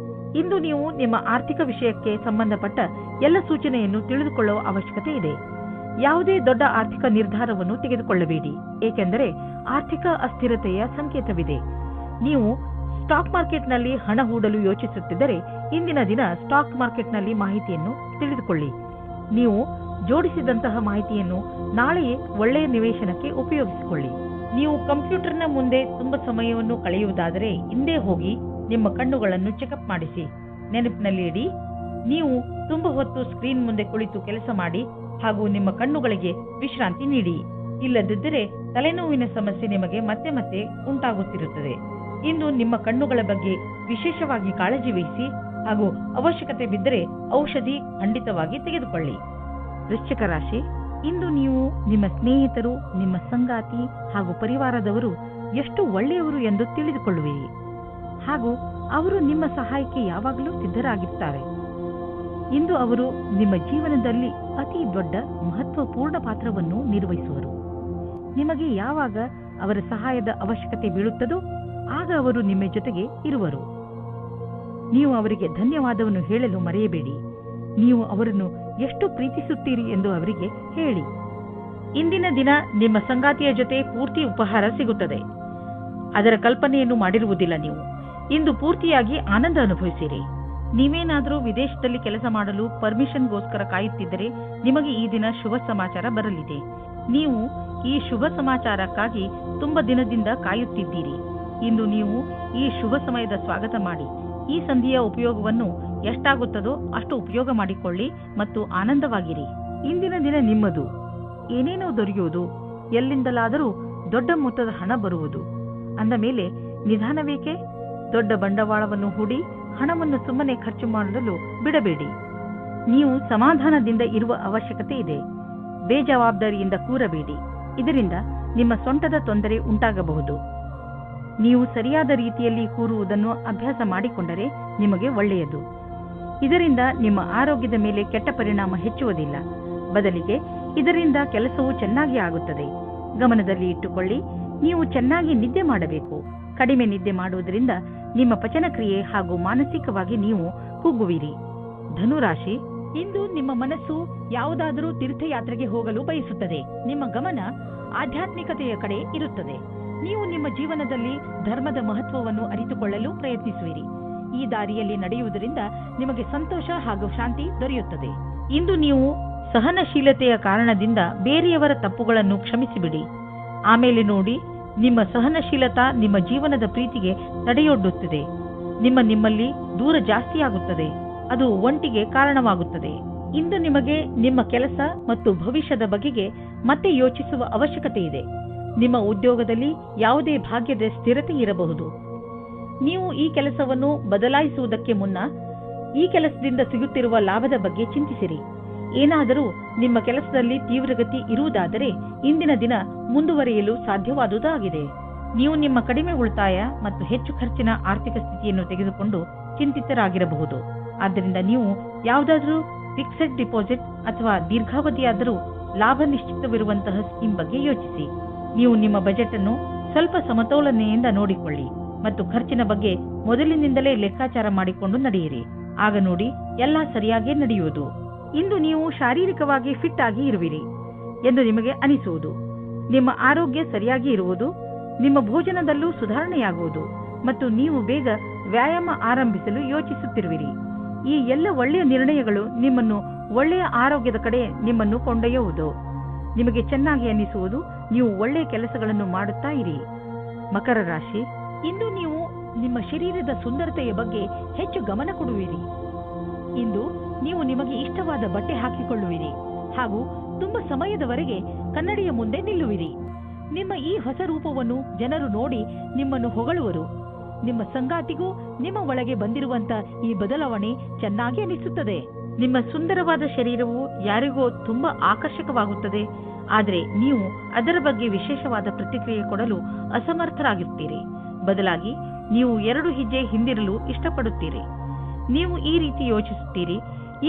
ಇಂದು ನೀವು ನಿಮ್ಮ ಆರ್ಥಿಕ ವಿಷಯಕ್ಕೆ ಸಂಬಂಧಪಟ್ಟ ಎಲ್ಲ ಸೂಚನೆಯನ್ನು ತಿಳಿದುಕೊಳ್ಳುವ ಅವಶ್ಯಕತೆ ಇದೆ. ಯಾವುದೇ ದೊಡ್ಡ ಆರ್ಥಿಕ ನಿರ್ಧಾರವನ್ನು ತೆಗೆದುಕೊಳ್ಳಬೇಡಿ, ಏಕೆಂದರೆ ಆರ್ಥಿಕ ಅಸ್ಥಿರತೆಯ ಸಂಕೇತವಿದೆ. ನೀವು ಸ್ಟಾಕ್ ಮಾರ್ಕೆಟ್ನಲ್ಲಿ ಹಣ ಹೂಡಲು ಯೋಚಿಸುತ್ತಿದ್ದರೆ ಇಂದಿನ ದಿನ ಸ್ಟಾಕ್ ಮಾರ್ಕೆಟ್ನಲ್ಲಿ ಮಾಹಿತಿಯನ್ನು ತಿಳಿದುಕೊಳ್ಳಿ. ನೀವು ಜೋಡಿಸಿದಂತಹ ಮಾಹಿತಿಯನ್ನು ನಾಳೆಯೇ ಒಳ್ಳೆಯ ನಿವೇಶನಕ್ಕೆ ಉಪಯೋಗಿಸಿಕೊಳ್ಳಿ. ನೀವು ಕಂಪ್ಯೂಟರ್ನ ಮುಂದೆ ತುಂಬಾ ಸಮಯವನ್ನು ಕಳೆಯುವುದಾದರೆ ಹಿಂದೆ ಹೋಗಿ ನಿಮ್ಮ ಕಣ್ಣುಗಳನ್ನು ಚೆಕಪ್ ಮಾಡಿಸಿ. ನೆನಪಿನಲ್ಲಿ ಇಡಿ, ನೀವು ತುಂಬಾ ಹೊತ್ತು ಸ್ಕ್ರೀನ್ ಮುಂದೆ ಕುಳಿತು ಕೆಲಸ ಮಾಡಿ ಹಾಗೂ ನಿಮ್ಮ ಕಣ್ಣುಗಳಿಗೆ ವಿಶ್ರಾಂತಿ ನೀಡಿ. ಇಲ್ಲದಿದ್ದರೆ ತಲೆನೋವಿನ ಸಮಸ್ಯೆ ನಿಮಗೆ ಮತ್ತೆ ಮತ್ತೆ ಉಂಟಾಗುತ್ತಿರುತ್ತದೆ. ಇಂದು ನಿಮ್ಮ ಕಣ್ಣುಗಳ ಬಗ್ಗೆ ವಿಶೇಷವಾಗಿ ಕಾಳಜಿ ವಹಿಸಿ ಹಾಗೂ ಅವಶ್ಯಕತೆ ಬಿದ್ದರೆ ಔಷಧಿ ಖಂಡಿತವಾಗಿ ತೆಗೆದುಕೊಳ್ಳಿ. ವೃಶ್ಚಿಕ ರಾಶಿ, ಇಂದು ನೀವು ನಿಮ್ಮ ಸ್ನೇಹಿತರು, ನಿಮ್ಮ ಸಂಗಾತಿ ಹಾಗೂ ಪರಿವಾರದವರು ಎಷ್ಟು ಒಳ್ಳೆಯವರು ಎಂದು ತಿಳಿದುಕೊಳ್ಳುವಿರಿ ಹಾಗೂ ಅವರು ನಿಮ್ಮ ಸಹಾಯಕ್ಕೆ ಯಾವಾಗಲೂ ಸಿದ್ಧರಾಗಿರುತ್ತಾರೆ. ಇಂದು ಅವರು ನಿಮ್ಮ ಜೀವನದಲ್ಲಿ ಅತಿ ದೊಡ್ಡ ಮಹತ್ವಪೂರ್ಣ ಪಾತ್ರವನ್ನು ನಿರ್ವಹಿಸುವರು. ನಿಮಗೆ ಯಾವಾಗ ಅವರ ಸಹಾಯದ ಅವಶ್ಯಕತೆ ಬೀಳುತ್ತದೋ ಆಗ ಅವರು ನಿಮ್ಮ ಜೊತೆಗೆ ಇರುವರು. ನೀವು ಅವರಿಗೆ ಧನ್ಯವಾದವನ್ನು ಹೇಳಲು ಮರೆಯಬೇಡಿ. ನೀವು ಅವರನ್ನು ಎಷ್ಟು ಪ್ರೀತಿಸುತ್ತೀರಿ ಎಂದು ಅವರಿಗೆ ಹೇಳಿ. ಇಂದಿನ ದಿನ ನಿಮ್ಮ ಸಂಗಾತಿಯ ಜೊತೆ ಪೂರ್ತಿ ಉಪಹಾರ ಸಿಗುತ್ತದೆ. ಅದರ ಕಲ್ಪನೆಯನ್ನು ಮಾಡಿರುವುದಿಲ್ಲ. ನೀವು ಇಂದು ಪೂರ್ತಿಯಾಗಿ ಆನಂದ ಅನುಭವಿಸಿರಿ. ನೀವೇನಾದರೂ ವಿದೇಶದಲ್ಲಿ ಕೆಲಸ ಮಾಡಲು ಪರ್ಮಿಷನ್ಗೋಸ್ಕರ ಕಾಯುತ್ತಿದ್ದರೆ ನಿಮಗೆ ಈ ದಿನ ಶುಭ ಸಮಾಚಾರ ಬರಲಿದೆ. ನೀವು ಈ ಶುಭ ಸಮಾಚಾರಕ್ಕಾಗಿ ತುಂಬ ದಿನದಿಂದ ಕಾಯುತ್ತಿದ್ದೀರಿ. ಇಂದು ನೀವು ಈ ಶುಭ ಸಮಯದ ಸ್ವಾಗತ ಮಾಡಿ. ಈ ಸಂಧಿಯ ಉಪಯೋಗವನ್ನು ಎಷ್ಟಾಗುತ್ತದೋ ಅಷ್ಟು ಉಪಯೋಗ ಮಾಡಿಕೊಳ್ಳಿ ಮತ್ತು ಆನಂದವಾಗಿರಿ. ಇಂದಿನ ದಿನ ನಿಮ್ಮದು. ಏನೇನೋ ದೊರೆಯುವುದು, ಎಲ್ಲಿಂದಲಾದರೂ ದೊಡ್ಡ ಮೊತ್ತದ ಹಣ ಬರುವುದು. ಅಂದ ಮೇಲೆ ನಿಧಾನವೇಕೆ? ದೊಡ್ಡ ಬಂಡವಾಳವನ್ನು ಹೂಡಿ ಹಣವನ್ನು ಸುಮ್ಮನೆ ಖರ್ಚು ಮಾಡಲು ಬಿಡಬೇಡಿ. ನೀವು ಸಮಾಧಾನದಿಂದ ಇರುವ ಅವಶ್ಯಕತೆ ಇದೆ. ಬೇಜವಾಬ್ದಾರಿಯಿಂದ ಕೂರಬೇಡಿ. ಇದರಿಂದ ನಿಮ್ಮ ಸೊಂಟದ ತೊಂದರೆ ಉಂಟಾಗಬಹುದು. ನೀವು ಸರಿಯಾದ ರೀತಿಯಲ್ಲಿ ಕೂರುವುದನ್ನು ಅಭ್ಯಾಸ ಮಾಡಿಕೊಂಡರೆ ನಿಮಗೆ ಒಳ್ಳೆಯದು. ಇದರಿಂದ ನಿಮ್ಮ ಆರೋಗ್ಯದ ಮೇಲೆ ಕೆಟ್ಟ ಪರಿಣಾಮ ಹೆಚ್ಚುವುದಿಲ್ಲ. ಬದಲಿಗೆ ಇದರಿಂದ ಕೆಲಸವು ಚೆನ್ನಾಗಿ ಆಗುತ್ತದೆ. ಗಮನದಲ್ಲಿ ಇಟ್ಟುಕೊಳ್ಳಿ, ನೀವು ಚೆನ್ನಾಗಿ ನಿದ್ದೆ ಮಾಡಬೇಕು. ಕಡಿಮೆ ನಿದ್ದೆ ಮಾಡುವುದರಿಂದ ನಿಮ್ಮ ಪಚನಕ್ರಿಯೆ ಹಾಗೂ ಮಾನಸಿಕವಾಗಿ ನೀವು ಕುಗ್ಗುವಿರಿ. ಧನುರಾಶಿ, ಇಂದು ನಿಮ್ಮ ಮನಸ್ಸು ಯಾವುದಾದರೂ ತೀರ್ಥಯಾತ್ರೆಗೆ ಹೋಗಲು ಬಯಸುತ್ತದೆ. ನಿಮ್ಮ ಗಮನ ಆಧ್ಯಾತ್ಮಿಕತೆಯ ಕಡೆ ಇರುತ್ತದೆ. ನೀವು ನಿಮ್ಮ ಜೀವನದಲ್ಲಿ ಧರ್ಮದ ಮಹತ್ವವನ್ನು ಅರಿತುಕೊಳ್ಳಲು ಪ್ರಯತ್ನಿಸುವಿರಿ. ಈ ದಾರಿಯಲ್ಲಿ ನಡೆಯುವುದರಿಂದ ನಿಮಗೆ ಸಂತೋಷ ಹಾಗೂ ಶಾಂತಿ ದೊರೆಯುತ್ತದೆ. ಇಂದು ನೀವು ಸಹನಶೀಲತೆಯ ಕಾರಣದಿಂದ ಬೇರೆಯವರ ತಪ್ಪುಗಳನ್ನು ಕ್ಷಮಿಸಿಬಿಡಿ. ಆಮೇಲೆ ನೋಡಿ, ನಿಮ್ಮ ಸಹನಶೀಲತಾ ನಿಮ್ಮ ಜೀವನದ ಪ್ರೀತಿಗೆ ತಡೆಯೊಡ್ಡುತ್ತದೆ. ನಿಮ್ಮಲ್ಲಿ ದೂರ ಜಾಸ್ತಿಯಾಗುತ್ತದೆ. ಅದು ಒಂಟಿಗೆ ಕಾರಣವಾಗುತ್ತದೆ. ಇಂದು ನಿಮಗೆ ನಿಮ್ಮ ಕೆಲಸ ಮತ್ತು ಭವಿಷ್ಯದ ಬಗೆಗೆ ಮತ್ತೆ ಯೋಚಿಸುವ ಅವಶ್ಯಕತೆ ಇದೆ. ನಿಮ್ಮ ಉದ್ಯೋಗದಲ್ಲಿ ಯಾವುದೇ ಭಾಗ್ಯದ ಸ್ಥಿರತೆ ಇರಬಹುದು. ನೀವು ಈ ಕೆಲಸವನ್ನು ಬದಲಾಯಿಸುವುದಕ್ಕೆ ಮುನ್ನ ಈ ಕೆಲಸದಿಂದ ಸಿಗುತ್ತಿರುವ ಲಾಭದ ಬಗ್ಗೆ ಚಿಂತಿಸಿರಿ. ಏನಾದರೂ ನಿಮ್ಮ ಕೆಲಸದಲ್ಲಿ ತೀವ್ರಗತಿ ಇರುವುದಾದರೆ ಇಂದಿನ ದಿನ ಮುಂದುವರಿಯಲು ಸಾಧ್ಯವಾದುದಾಗಿದೆ. ನೀವು ನಿಮ್ಮ ಕಡಿಮೆ ಉಳಿತಾಯ ಮತ್ತು ಹೆಚ್ಚು ಖರ್ಚಿನ ಆರ್ಥಿಕ ಸ್ಥಿತಿಯನ್ನು ತೆಗೆದುಕೊಂಡು ಚಿಂತಿತರಾಗಿರಬಹುದು. ಆದ್ದರಿಂದ ನೀವು ಯಾವುದಾದ್ರೂ ಫಿಕ್ಸೆಡ್ ಡಿಪಾಸಿಟ್ ಅಥವಾ ದೀರ್ಘಾವಧಿಯಾದರೂ ಲಾಭ ನಿಶ್ಚಿತವಿರುವಂತಹ ಸ್ಕೀಮ್ ಬಗ್ಗೆ ಯೋಚಿಸಿ. ನೀವು ನಿಮ್ಮ ಬಜೆಟ್ ಅನ್ನು ಸ್ವಲ್ಪ ಸಮತೋಲನೆಯಿಂದ ನೋಡಿಕೊಳ್ಳಿ ಮತ್ತು ಖರ್ಚಿನ ಬಗ್ಗೆ ಮೊದಲಿನಿಂದಲೇ ಲೆಕ್ಕಾಚಾರ ಮಾಡಿಕೊಂಡು ನಡೆಯಿರಿ. ಆಗ ನೋಡಿ ಎಲ್ಲ ಸರಿಯಾಗೇ ನಡೆಯುವುದು. ಇಂದು ನೀವು ಶಾರೀರಿಕವಾಗಿ ಫಿಟ್ ಆಗಿ ಇರುವಿರಿ ಎಂದು ನಿಮಗೆ ಅನಿಸುವುದು, ನಿಮ್ಮ ಆರೋಗ್ಯ ಸರಿಯಾಗಿ ಇರುವುದು, ನಿಮ್ಮ ಭೋಜನದಲ್ಲೂ ಸುಧಾರಣೆಯಾಗುವುದು ಮತ್ತು ನೀವು ಬೇಗ ವ್ಯಾಯಾಮ ಆರಂಭಿಸಲು ಯೋಚಿಸುತ್ತಿರುವಿರಿ. ಈ ಎಲ್ಲ ಒಳ್ಳೆಯ ನಿರ್ಣಯಗಳು ನಿಮ್ಮನ್ನು ಒಳ್ಳೆಯ ಆರೋಗ್ಯದ ಕಡೆ ನಿಮ್ಮನ್ನು ಕೊಂಡೊಯ್ಯುವುದು. ನಿಮಗೆ ಚೆನ್ನಾಗಿ ಅನಿಸುವುದು, ನೀವು ಒಳ್ಳೆಯ ಕೆಲಸಗಳನ್ನು ಮಾಡುತ್ತಾ ಇರಿ. ಮಕರ ರಾಶಿ, ಇಂದು ನೀವು ನಿಮ್ಮ ಶರೀರದ ಸುಂದರತೆಯ ಬಗ್ಗೆ ಹೆಚ್ಚು ಗಮನ ಕೊಡುವಿರಿ. ಇಂದು ನೀವು ನಿಮಗೆ ಇಷ್ಟವಾದ ಬಟ್ಟೆ ಹಾಕಿಕೊಳ್ಳುವಿರಿ ಹಾಗೂ ತುಂಬಾ ಸಮಯದವರೆಗೆ ಕನ್ನಡಿಯ ಮುಂದೆ ನಿಲ್ಲುವಿರಿ. ನಿಮ್ಮ ಈ ಹೊಸ ರೂಪವನ್ನು ಜನರು ನೋಡಿ ನಿಮ್ಮನ್ನು ಹೊಗಳುವರು. ನಿಮ್ಮ ಸಂಗಾತಿಗೂ ನಿಮ್ಮ ಒಳಗೆ ಬಂದಿರುವಂತ ಈ ಬದಲಾವಣೆ ಚೆನ್ನಾಗಿ ಅನಿಸುತ್ತದೆ. ನಿಮ್ಮ ಸುಂದರವಾದ ಶರೀರವು ಯಾರಿಗೋ ತುಂಬಾ ಆಕರ್ಷಕವಾಗುತ್ತದೆ, ಆದರೆ ನೀವು ಅದರ ಬಗ್ಗೆ ವಿಶೇಷವಾದ ಪ್ರತಿಕ್ರಿಯೆ ಕೊಡಲು ಅಸಮರ್ಥರಾಗಿರ್ತೀರಿ. ಬದಲಾಗಿ ನೀವು 2 ಹೆಜ್ಜೆ ಹಿಂದಿರಲು ಇಷ್ಟಪಡುತ್ತೀರಿ. ನೀವು ಈ ರೀತಿ ಯೋಚಿಸುತ್ತೀರಿ,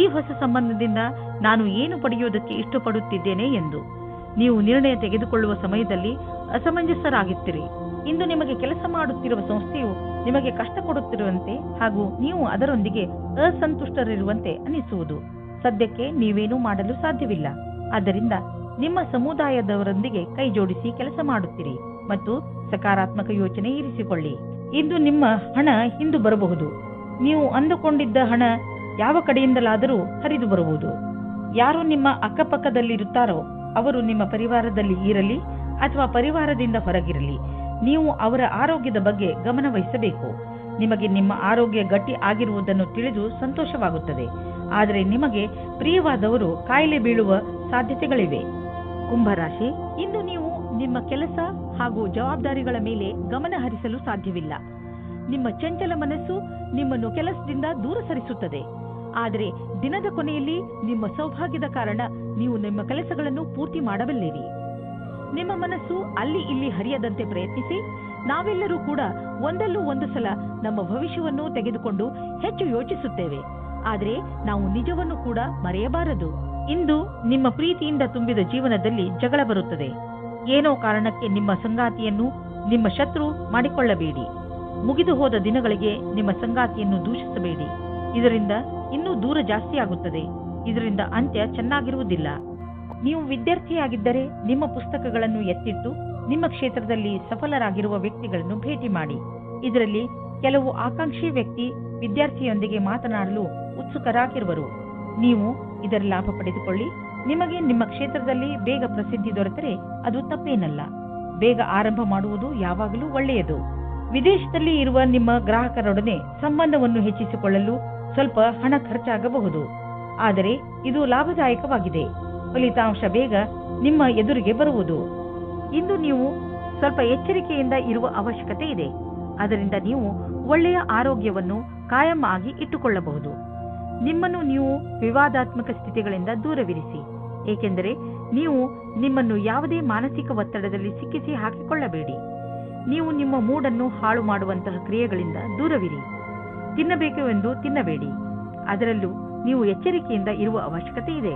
ಈ ಹೊಸ ಸಂಬಂಧದಿಂದ ನಾನು ಏನು ಪಡೆಯುವುದಕ್ಕೆ ಇಷ್ಟಪಡುತ್ತಿದ್ದೇನೆ ಎಂದು. ನೀವು ನಿರ್ಣಯ ತೆಗೆದುಕೊಳ್ಳುವ ಸಮಯದಲ್ಲಿ ಅಸಮಂಜಸರಾಗಿರ್ತೀರಿ. ಇಂದು ನಿಮಗೆ ಕೆಲಸ ಮಾಡುತ್ತಿರುವ ಸಂಸ್ಥೆಯು ನಿಮಗೆ ಕಷ್ಟ ಕೊಡುತ್ತಿರುವಂತೆ ಹಾಗೂ ನೀವು ಅದರೊಂದಿಗೆ ಅಸಂತುಷ್ಟರಿರುವಂತೆ ಅನಿಸುವುದು. ಸದ್ಯಕ್ಕೆ ನೀವೇನೂ ಮಾಡಲು ಸಾಧ್ಯವಿಲ್ಲ. ಆದ್ದರಿಂದ ನಿಮ್ಮ ಸಮುದಾಯದವರೊಂದಿಗೆ ಕೈ ಜೋಡಿಸಿ ಕೆಲಸ ಮಾಡುತ್ತೀರಿ ಮತ್ತು ಸಕಾರಾತ್ಮಕ ಯೋಚನೆ ಇರಿಸಿಕೊಳ್ಳಿ. ಇಂದು ನಿಮ್ಮ ಹಣ ಹಿಂದು ಬರಬಹುದು. ನೀವು ಅಂದುಕೊಂಡಿದ್ದ ಹಣ ಯಾವ ಕಡೆಯಿಂದಲಾದರೂ ಹರಿದು ಬರುವುದು. ಯಾರು ನಿಮ್ಮ ಅಕ್ಕಪಕ್ಕದಲ್ಲಿರುತ್ತಾರೋ ಅವರು ನಿಮ್ಮ ಪರಿವಾರದಲ್ಲಿ ಇರಲಿ ಅಥವಾ ಪರಿವಾರದಿಂದ ಹೊರಗಿರಲಿ, ನೀವು ಅವರ ಆರೋಗ್ಯದ ಬಗ್ಗೆ ಗಮನ ವಹಿಸಬೇಕು. ನಿಮಗೆ ನಿಮ್ಮ ಆರೋಗ್ಯ ಗಟ್ಟಿ ಆಗಿರುವುದನ್ನು ತಿಳಿದು ಸಂತೋಷವಾಗುತ್ತದೆ, ಆದರೆ ನಿಮಗೆ ಪ್ರಿಯವಾದವರು ಕಾಯಿಲೆ ಬೀಳುವ ಸಾಧ್ಯತೆಗಳಿವೆ. ಕುಂಭರಾಶಿ, ಇಂದು ನೀವು ನಿಮ್ಮ ಕೆಲಸ ಹಾಗೂ ಜವಾಬ್ದಾರಿಗಳ ಮೇಲೆ ಗಮನ ಹರಿಸಲು ಸಾಧ್ಯವಿಲ್ಲ. ನಿಮ್ಮ ಚಂಚಲ ಮನಸ್ಸು ನಿಮ್ಮನ್ನು ಕೆಲಸದಿಂದ ದೂರ ಸರಿಸುತ್ತದೆ. ಆದರೆ ದಿನದ ಕೊನೆಯಲ್ಲಿ ನಿಮ್ಮ ಸೌಭಾಗ್ಯದ ಕಾರಣ ನೀವು ನಿಮ್ಮ ಕೆಲಸಗಳನ್ನು ಪೂರ್ತಿ ಮಾಡಬಲ್ಲಿರಿ. ನಿಮ್ಮ ಮನಸ್ಸು ಅಲ್ಲಿ ಇಲ್ಲಿ ಹರಿಯದಂತೆ ಪ್ರಯತ್ನಿಸಿ. ನಾವೆಲ್ಲರೂ ಕೂಡ ಒಂದಲ್ಲೂ ಒಂದು ಸಲ ನಮ್ಮ ಭವಿಷ್ಯವನ್ನು ತೆಗೆದುಕೊಂಡು ಹೆಚ್ಚು ಯೋಚಿಸುತ್ತೇವೆ, ಆದರೆ ನಾವು ನಿಜವನ್ನು ಕೂಡ ಮರೆಯಬಾರದು. ಇಂದು ನಿಮ್ಮ ಪ್ರೀತಿಯಿಂದ ತುಂಬಿದ ಜೀವನದಲ್ಲಿ ಜಗಳ ಬರುತ್ತದೆ. ಏನೋ ಕಾರಣಕ್ಕೆ ನಿಮ್ಮ ಸಂಗಾತಿಯನ್ನು ನಿಮ್ಮ ಶತ್ರು ಮಾಡಿಕೊಳ್ಳಬೇಡಿ. ಮುಗಿದು ಹೋದ ದಿನಗಳಿಗೆ ನಿಮ್ಮ ಸಂಗಾತಿಯನ್ನು ದೂಷಿಸಬೇಡಿ. ಇದರಿಂದ ಇನ್ನೂ ದೂರ ಜಾಸ್ತಿ ಆಗುತ್ತದೆ. ಇದರಿಂದ ಅಂತ್ಯ ಚೆನ್ನಾಗಿರುವುದಿಲ್ಲ. ನೀವು ವಿದ್ಯಾರ್ಥಿಯಾಗಿದ್ದರೆ ನಿಮ್ಮ ಪುಸ್ತಕಗಳನ್ನು ಎತ್ತಿಟ್ಟು ನಿಮ್ಮ ಕ್ಷೇತ್ರದಲ್ಲಿ ಸಫಲರಾಗಿರುವ ವ್ಯಕ್ತಿಗಳನ್ನು ಭೇಟಿ ಮಾಡಿ. ಇದರಲ್ಲಿ ಕೆಲವು ಆಕಾಂಕ್ಷಿ ವ್ಯಕ್ತಿ ವಿದ್ಯಾರ್ಥಿಯೊಂದಿಗೆ ಮಾತನಾಡಲು ಉತ್ಸುಕರಾಗಿರುವರು. ನೀವು ಇದರ ಲಾಭ ಪಡೆದುಕೊಳ್ಳಿ. ನಿಮಗೆ ನಿಮ್ಮ ಕ್ಷೇತ್ರದಲ್ಲಿ ಬೇಗ ಪ್ರಸಿದ್ಧಿ ದೊರೆತರೆ ಅದು ತಪ್ಪೇನಲ್ಲ. ಬೇಗ ಆರಂಭ ಮಾಡುವುದು ಯಾವಾಗಲೂ ಒಳ್ಳೆಯದು. ವಿದೇಶದಲ್ಲಿ ಇರುವ ನಿಮ್ಮ ಗ್ರಾಹಕರೊಡನೆ ಸಂಬಂಧವನ್ನು ಹೆಚ್ಚಿಸಿಕೊಳ್ಳಲು ಸ್ವಲ್ಪ ಹಣ ಖರ್ಚಾಗಬಹುದು, ಆದರೆ ಇದು ಲಾಭದಾಯಕವಾಗಿದೆ. ಫಲಿತಾಂಶ ಬೇಗ ನಿಮ್ಮ ಎದುರಿಗೆ ಬರುವುದು. ಇಂದು ನೀವು ಸ್ವಲ್ಪ ಎಚ್ಚರಿಕೆಯಿಂದ ಇರುವ ಅವಶ್ಯಕತೆ ಇದೆ. ಅದರಿಂದ ನೀವು ಒಳ್ಳೆಯ ಆರೋಗ್ಯವನ್ನು ಕಾಯಂ ಆಗಿ ಇಟ್ಟುಕೊಳ್ಳಬಹುದು. ನಿಮ್ಮನ್ನು ನೀವು ವಿವಾದಾತ್ಮಕ ಸ್ಥಿತಿಗಳಿಂದ ದೂರವಿರಿಸಿ, ಏಕೆಂದರೆ ನೀವು ನಿಮ್ಮನ್ನು ಯಾವುದೇ ಮಾನಸಿಕ ಒತ್ತಡದಲ್ಲಿ ಸಿಕ್ಕಿಸಿ ಹಾಕಿಕೊಳ್ಳಬೇಡಿ. ನೀವು ನಿಮ್ಮ ಮೂಡನ್ನು ಹಾಳು ಮಾಡುವಂತಹ ಕ್ರಿಯೆಗಳಿಂದ ದೂರವಿರಿ. ತಿನ್ನಬೇಕು ಎಂದು ತಿನ್ನಬೇಡಿ. ಅದರಲ್ಲೂ ನೀವು ಎಚ್ಚರಿಕೆಯಿಂದ ಇರುವ ಅವಶ್ಯಕತೆ ಇದೆ.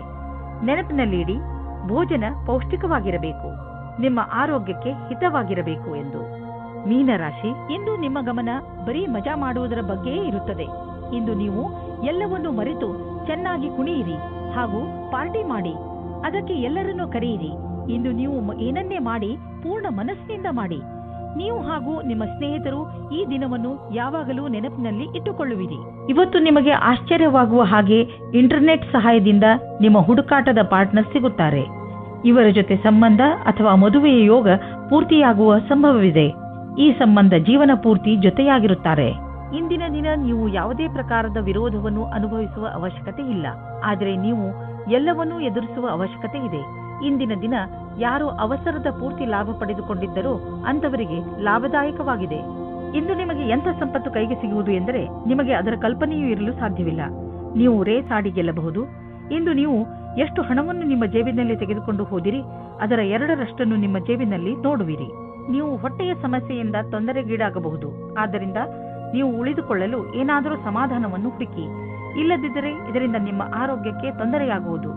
ನೆನಪಿನಲ್ಲಿಡಿ, ಭೋಜನ ಪೌಷ್ಟಿಕವಾಗಿರಬೇಕು, ನಿಮ್ಮ ಆರೋಗ್ಯಕ್ಕೆ ಹಿತವಾಗಿರಬೇಕು ಎಂದು. ಮೀನರಾಶಿ, ಇಂದು ನಿಮ್ಮ ಗಮನ ಬರೀ ಮಜಾ ಮಾಡುವುದರ ಬಗ್ಗೆಯೇ ಇರುತ್ತದೆ. ಇಂದು ನೀವು ಎಲ್ಲವನ್ನೂ ಮರೆತು ಚೆನ್ನಾಗಿ ಕುಣಿಯಿರಿ ಹಾಗೂ ಪಾರ್ಟಿ ಮಾಡಿ. ಅದಕ್ಕೆ ಎಲ್ಲರನ್ನೂ ಕರೆಯಿರಿ. ಇಂದು ನೀವು ಏನನ್ನೇ ಮಾಡಿ ಪೂರ್ಣ ಮನಸ್ಸಿನಿಂದ ಮಾಡಿ. ನೀವು ಹಾಗೂ ನಿಮ್ಮ ಸ್ನೇಹಿತರು ಈ ದಿನವನ್ನು ಯಾವಾಗಲೂ ನೆನಪಿನಲ್ಲಿ ಇಟ್ಟುಕೊಳ್ಳುವಿರಿ. ಇವತ್ತು ನಿಮಗೆ ಆಶ್ಚರ್ಯವಾಗುವ ಹಾಗೆ ಇಂಟರ್ನೆಟ್ ಸಹಾಯದಿಂದ ನಿಮ್ಮ ಹುಡುಕಾಟದ ಪಾರ್ಟ್ನರ್ ಸಿಗುತ್ತಾರೆ. ಇವರ ಜೊತೆ ಸಂಬಂಧ ಅಥವಾ ಮದುವೆಯ ಯೋಗ ಪೂರ್ತಿಯಾಗುವ ಸಂಭವವಿದೆ. ಈ ಸಂಬಂಧ ಜೀವನ ಪೂರ್ತಿ ಜೊತೆಯಾಗಿರುತ್ತಾರೆ. ಇಂದಿನ ದಿನ ನೀವು ಯಾವುದೇ ಪ್ರಕಾರದ ವಿರೋಧವನ್ನು ಅನುಭವಿಸುವ ಅವಶ್ಯಕತೆ ಇಲ್ಲ, ಆದರೆ ನೀವು ಎಲ್ಲವನ್ನೂ ಎದುರಿಸುವ ಅವಶ್ಯಕತೆ ಇದೆ. ಇಂದಿನ ದಿನ ಯಾರು ಅವಸರದ ಪೂರ್ತಿ ಲಾಭ ಪಡೆದುಕೊಂಡಿದ್ದರೋ ಅಂತವರಿಗೆ ಲಾಭದಾಯಕವಾಗಿದೆ. ಇಂದು ನಿಮಗೆ ಎಂಥ ಸಂಪತ್ತು ಕೈಗೆ ಸಿಗುವುದು ಎಂದರೆ ನಿಮಗೆ ಅದರ ಕಲ್ಪನೆಯೂ ಇರಲು ಸಾಧ್ಯವಿಲ್ಲ. ನೀವು ರೇಸ್ ಆಡಿ ಗೆಲ್ಲಬಹುದು. ಇಂದು ನೀವು ಎಷ್ಟು ಹಣವನ್ನು ನಿಮ್ಮ ಜೇಬಿನಲ್ಲಿ ತೆಗೆದುಕೊಂಡು ಹೋದಿರಿ ಅದರ 2ರಷ್ಟನ್ನು ನಿಮ್ಮ ಜೇಬಿನಲ್ಲಿ ನೋಡುವಿರಿ. ನೀವು ಹೊಟ್ಟೆಯ ಸಮಸ್ಯೆಯಿಂದ ತೊಂದರೆಗೀಡಾಗಬಹುದು. ಆದ್ದರಿಂದ ನೀವು ಉಳಿದುಕೊಳ್ಳಲು ಏನಾದರೂ ಸಮಾಧಾನವನ್ನು ಹುಡುಕಿ. ಇಲ್ಲದಿದ್ದರೆ ಇದರಿಂದ ನಿಮ್ಮ ಆರೋಗ್ಯಕ್ಕೆ ತೊಂದರೆಯಾಗುವುದು.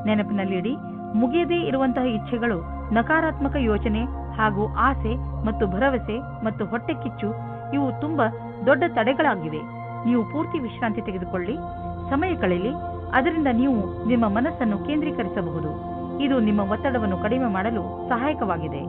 ನೆನಪಿನಲ್ಲಿಡಿ, ಮುಗಿಯದೇ ಇರುವಂತಹ ಇಚ್ಛೆಗಳು ನಕಾರಾತ್ಮಕ ಯೋಚನೆ ಹಾಗೂ ಆಸೆ ಮತ್ತು ಭರವಸೆ ಮತ್ತು ಹೊಟ್ಟೆ ಕಿಚ್ಚು ಇವು ತುಂಬಾ ದೊಡ್ಡ ತಡೆಗಳಾಗಿವೆ. ನೀವು ಪೂರ್ತಿ ವಿಶ್ರಾಂತಿ ತೆಗೆದುಕೊಳ್ಳಿ, ಸಮಯ ಕಳೆಯಲಿ. ಅದರಿಂದ ನೀವು ನಿಮ್ಮ ಮನಸ್ಸನ್ನು ಕೇಂದ್ರೀಕರಿಸಬಹುದು. ಇದು ನಿಮ್ಮ ಒತ್ತಡವನ್ನು ಕಡಿಮೆ ಮಾಡಲು ಸಹಾಯಕವಾಗಿದೆ.